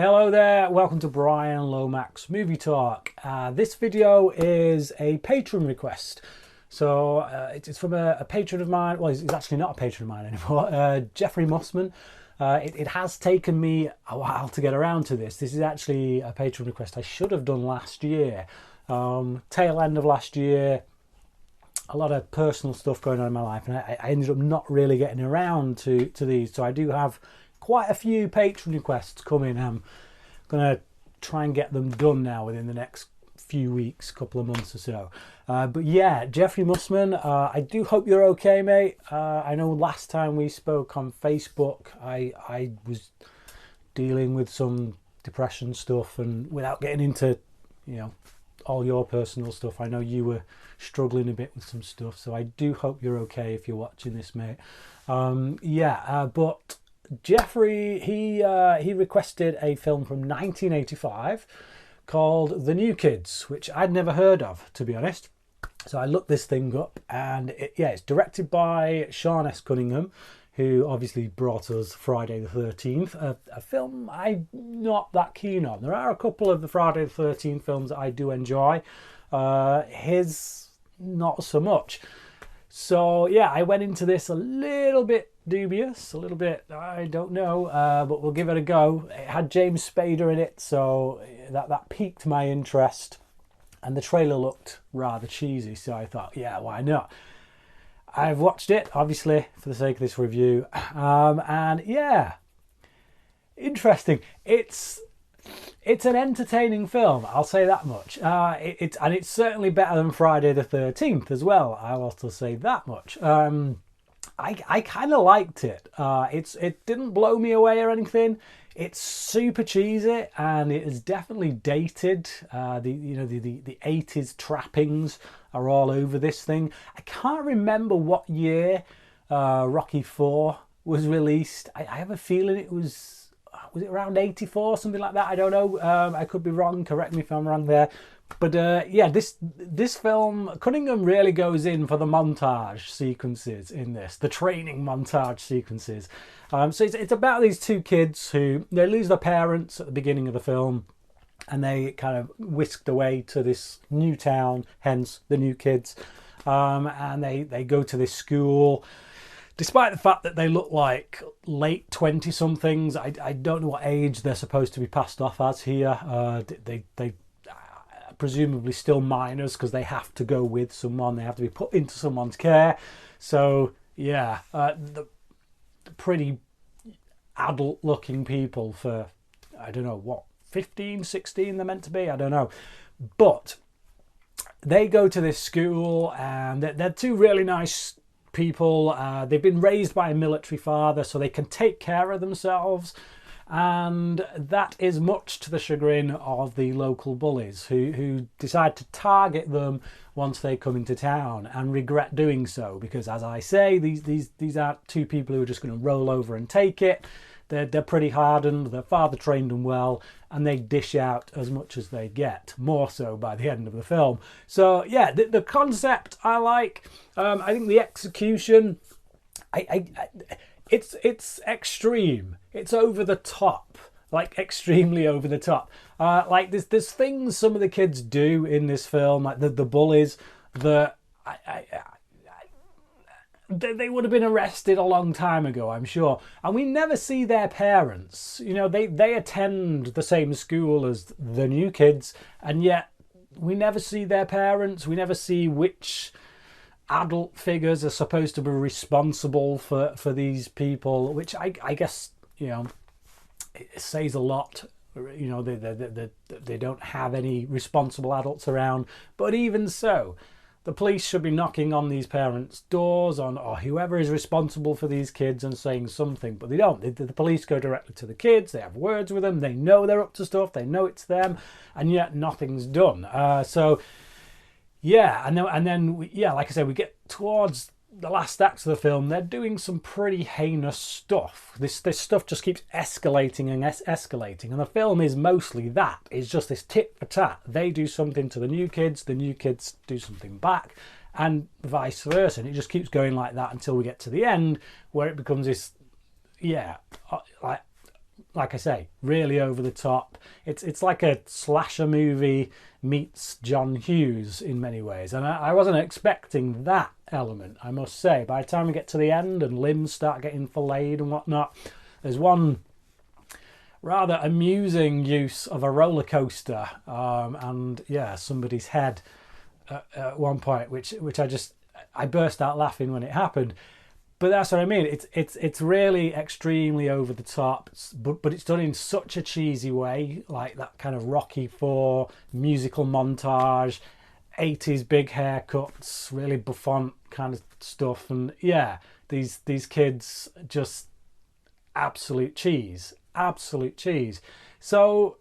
Hello there, welcome to Bryan Lomax Movie Talk. This video is a patron request. So it's from a patron of mine. Well, he's actually not a patron of mine anymore. Jeff Mussmann. It has taken me a while to get around to this. This is actually a patron request I should have done last year. Tail end of last year. A lot of personal stuff going on in my life, and I ended up not really getting around to these. So I do have quite a few patron requests coming. I'm going to try and get them done now within the next few weeks, couple of months or so. But yeah, Jeffrey Mussmann, I do hope you're okay, mate. I know last time we spoke on Facebook, I was dealing with some depression stuff, and without getting into, all your personal stuff, I know you were struggling a bit with some stuff. So I do hope you're okay if you're watching this, mate. But Jeffrey, he requested a film from 1985 called The New Kids, which I'd never heard of, to be honest. So I looked this thing up, and it's directed by Sean S. Cunningham, who obviously brought us Friday the 13th, a film I'm not that keen on. There are a couple of the Friday the 13th films that I do enjoy. His, not so much. So yeah, I went into this a little bit dubious, a little bit, I don't know, but we'll give it a go. It had James Spader in it, so that piqued my interest, and the trailer looked rather cheesy, so I thought, yeah, why not? I've watched it, obviously, for the sake of this review, and yeah, interesting. It's an entertaining film, I'll say that much. It's certainly better than Friday the 13th as well, I'll also say that much. I kind of liked it. It didn't blow me away or anything. It's super cheesy, and it is definitely dated. The 80s trappings are all over this thing. I can't remember what year Rocky IV was released. I have a feeling it was it around 84, something like that? I don't know. I could be wrong. Correct me if I'm wrong there. But this film, Cunningham really goes in for the montage sequences in this, the training montage sequences. So it's about these two kids who, they lose their parents at the beginning of the film, and they kind of whisked away to this new town, hence the New Kids. And they go to this school. Despite the fact that they look like late 20-somethings, I don't know what age they're supposed to be passed off as here. They presumably still minors, because they have to go with someone. They have to be put into someone's care. So yeah, the pretty adult-looking people for, I don't know, what, 15, 16 they're meant to be? I don't know. But they go to this school, and they're two really nice people. They've been raised by a military father, so they can take care of themselves, and that is much to the chagrin of the local bullies who decide to target them once they come into town, and regret doing so, because, as I say, these aren't two people who are just going to roll over and take it. They're pretty hardened. Their father trained them well, and they dish out as much as they get, more so by the end of the film. So yeah, the concept I like. I think the execution, it's extreme. It's over the top, like extremely over the top. Like there's things some of the kids do in this film, like the bullies, that they would have been arrested a long time ago, I'm sure. And we never see their parents. They attend the same school as the New Kids, and yet we never see their parents. We never see which adult figures are supposed to be responsible for these people, which I guess, it says a lot. They don't have any responsible adults around. But even so, the police should be knocking on these parents' doors, or whoever is responsible for these kids, and saying something. But they don't. The police go directly to the kids. They have words with them. They know they're up to stuff. They know it's them. And yet nothing's done. Yeah, and then like I said, we get towards the last acts of the film. They're doing some pretty heinous stuff. This stuff just keeps escalating and escalating, and the film is mostly that. It's just this tit for tat. They do something to the New Kids do something back, and vice versa. And it just keeps going like that until we get to the end, where it becomes this, like like I say, really over the top. It's like a slasher movie meets John Hughes in many ways, and I wasn't expecting that element, I must say. By the time we get to the end and limbs start getting filleted and whatnot, there's one rather amusing use of a roller coaster, and yeah, somebody's head at one point, which I burst out laughing when it happened. But that's what I mean. It's really extremely over the top, but it's done in such a cheesy way, like that kind of Rocky IV musical montage, 80s big haircuts, really bouffant kind of stuff, and yeah, these kids just absolute cheese. So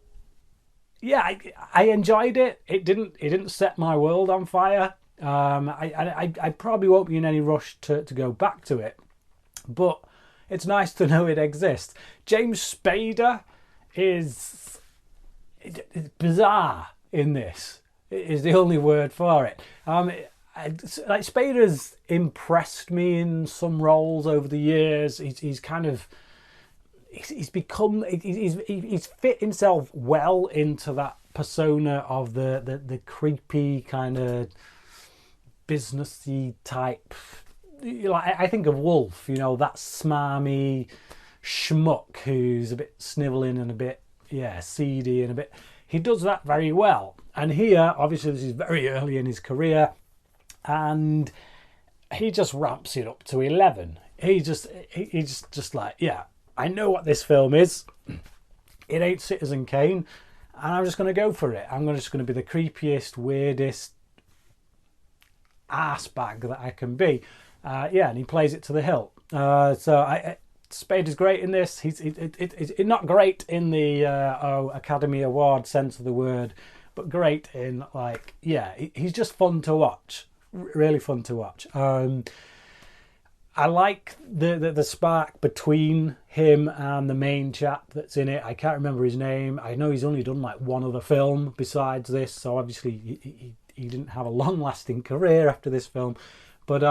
yeah, I enjoyed it. It didn't set my world on fire. I probably won't be in any rush to go back to it, but it's nice to know it exists. James Spader is bizarre in this. Is the only word for it. Like Spader's impressed me in some roles over the years. He's kind of he's fit himself well into that persona of the creepy kind of businessy type. Like I think of Wolf, that smarmy schmuck who's a bit snivelling and a bit seedy and a bit. He does that very well. And here, obviously, this is very early in his career, and he just ramps it up to 11. He's just like, yeah, I know what this film is. It ain't Citizen Kane, and I'm just going to go for it. I'm just going to be the creepiest, weirdest ass bag that I can be. And he plays it to the hilt. Spader's great in this. He's not great in the Academy Award sense of the word, but great in he's just fun to watch. Really fun to watch. I like the spark between him and the main chap that's in it. I can't remember his name. I know he's only done like one other film besides this, so obviously he didn't have a long-lasting career after this film. But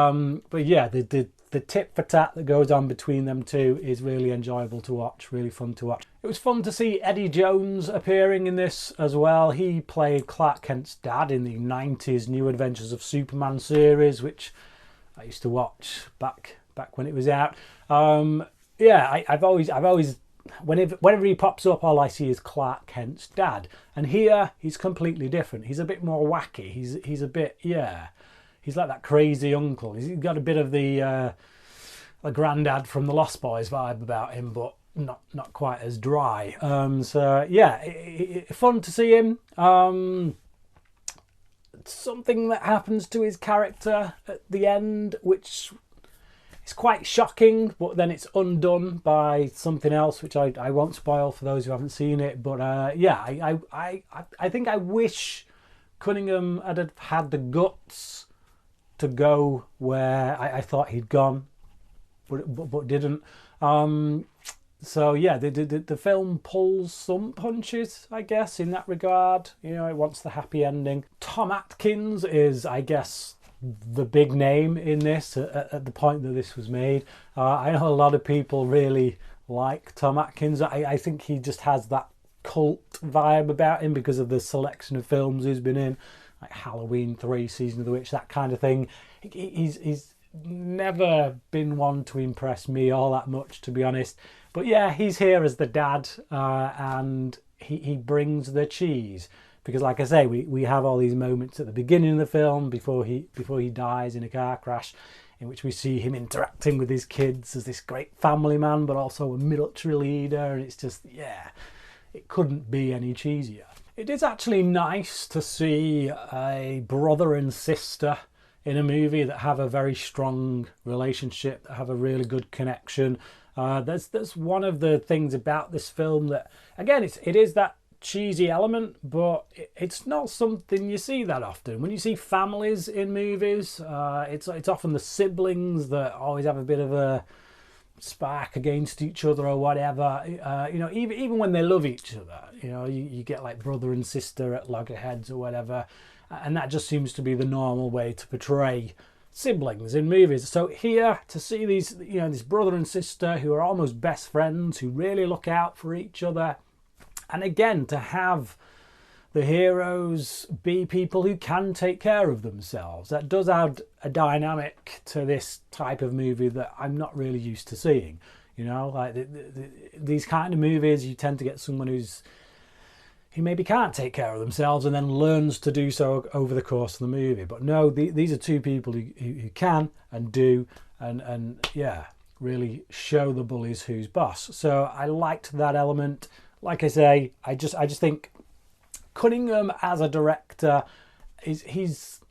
yeah, the tit for tat that goes on between them two is really enjoyable to watch, really fun to watch. It was fun to see Eddie Jones appearing in this as well. He played Clark Kent's dad in the 90s New Adventures of Superman series, which I used to watch back when it was out. I've always whenever he pops up, all I see is Clark Kent's dad, and here he's completely different. He's a bit more wacky. He's a bit he's like that crazy uncle. He's got a bit of the granddad from the Lost Boys vibe about him, but not quite as dry. Fun to see him. Something that happens to his character at the end, which is quite shocking, but then it's undone by something else, which I won't spoil for those who haven't seen it. But I think I wish Cunningham had had the guts to go where I thought he'd gone, but didn't. The film pulls some punches, I guess, in that regard. It wants the happy ending. Tom Atkins is, I guess, the big name in this at the point that this was made. I know a lot of people really like Tom Atkins. I think he just has that cult vibe about him because of the selection of films he's been in, like Halloween 3, Season of the Witch, that kind of thing. He's never been one to impress me all that much, to be honest. But yeah, he's here as the dad, and he brings the cheese. Because like I say, we have all these moments at the beginning of the film before he dies in a car crash, in which we see him interacting with his kids as this great family man, but also a military leader. And it's just, it couldn't be any cheesier. It is actually nice to see a brother and sister in a movie that have a very strong relationship, that have a really good connection. That's one of the things about this film that, again, it is that cheesy element, but it's not something you see that often. When you see families in movies, it's often the siblings that always have a bit of a spark against each other or whatever. Even when they love each other, you get like brother and sister at loggerheads or whatever, and that just seems to be the normal way to portray siblings in movies. So here, to see these, you know, this brother and sister who are almost best friends, who really look out for each other, and again to have the heroes be people who can take care of themselves, that does add a dynamic to this type of movie that I'm not really used to seeing. You know, like these kind of movies, you tend to get someone who maybe can't take care of themselves and then learns to do so over the course of the movie. But no, these are two people who can and do, and yeah, really show the bullies who's boss. So I liked that element. Like I say, I just think Cunningham as a director, he's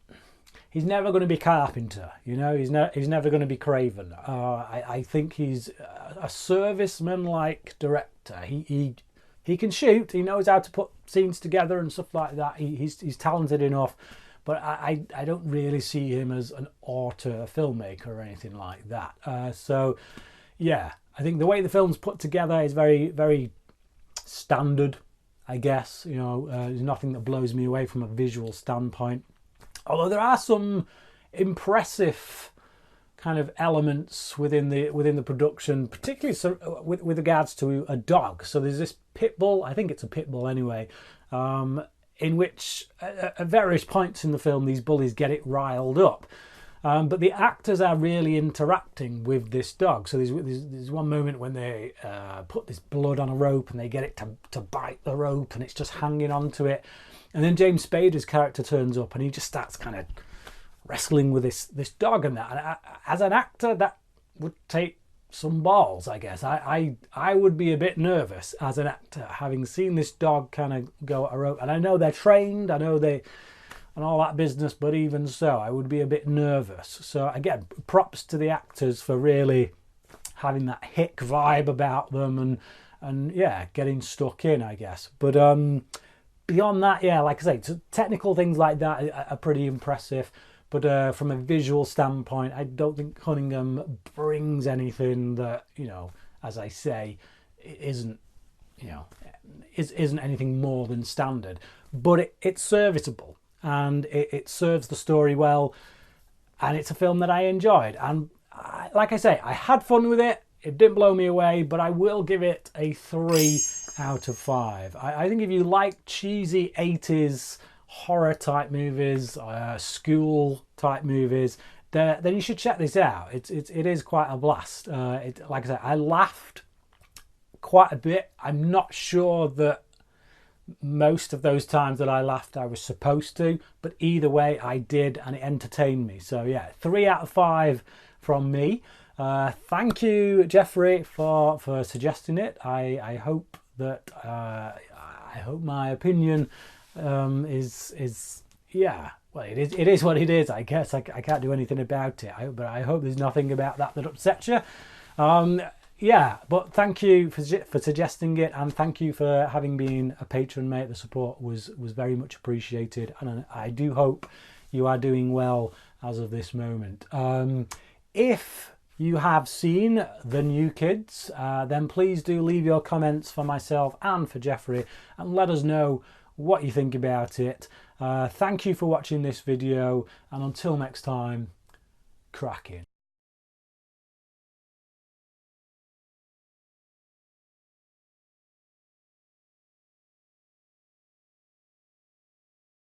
never going to be Carpenter, you know. He's never going to be Craven. I think he's a serviceman-like director. He can shoot. He knows how to put scenes together and stuff like that. He's talented enough, but I don't really see him as an auteur filmmaker or anything like that. So yeah, I think the way the film's put together is very, very standard, I guess. You know, there's nothing that blows me away from a visual standpoint. Although there are some impressive kind of elements within the production, particularly with regards to a dog. So there's this pit bull, I think it's a pit bull anyway, in which at various points in the film these bullies get it riled up. But the actors are really interacting with this dog. So there's one moment when they put this blood on a rope and they get it to bite the rope and it's just hanging onto it. And then James Spader's character turns up and he just starts kind of wrestling with this dog and that. And as an actor, that would take some balls, I guess. I would be a bit nervous as an actor, having seen this dog kind of go at a rope. And I know they're trained, I know they... and all that business, but even so, I would be a bit nervous. So again, props to the actors for really having that hick vibe about them and yeah, getting stuck in, I guess. But beyond that, yeah, like I say, technical things like that are pretty impressive. But from a visual standpoint, I don't think Cunningham brings anything that, you know, as I say, isn't anything more than standard. But it's serviceable. And it serves the story well, and it's a film that I enjoyed. And like I say, I had fun with it. It didn't blow me away, but I will give it a 3 out of 5. I think if you like cheesy 80s horror type movies, school type movies, then you should check this out. It is quite a blast. Like I said, I laughed quite a bit. I'm not sure that most of those times that I laughed I was supposed to, but either way I did, and it entertained me. So yeah, 3 out of 5 from me. Thank you, Jeffrey, for suggesting it. I hope that I hope my opinion is yeah, well, it is what it is, I guess. I can't do anything about it, but I hope there's nothing about that upsets you. Yeah, but thank you for suggesting it, and thank you for having been a patron, mate. The support was very much appreciated, and I do hope you are doing well as of this moment. If you have seen The New Kids, then please do leave your comments for myself and for Jeffrey, and let us know what you think about it. Thank you for watching this video, and until next time, cracking.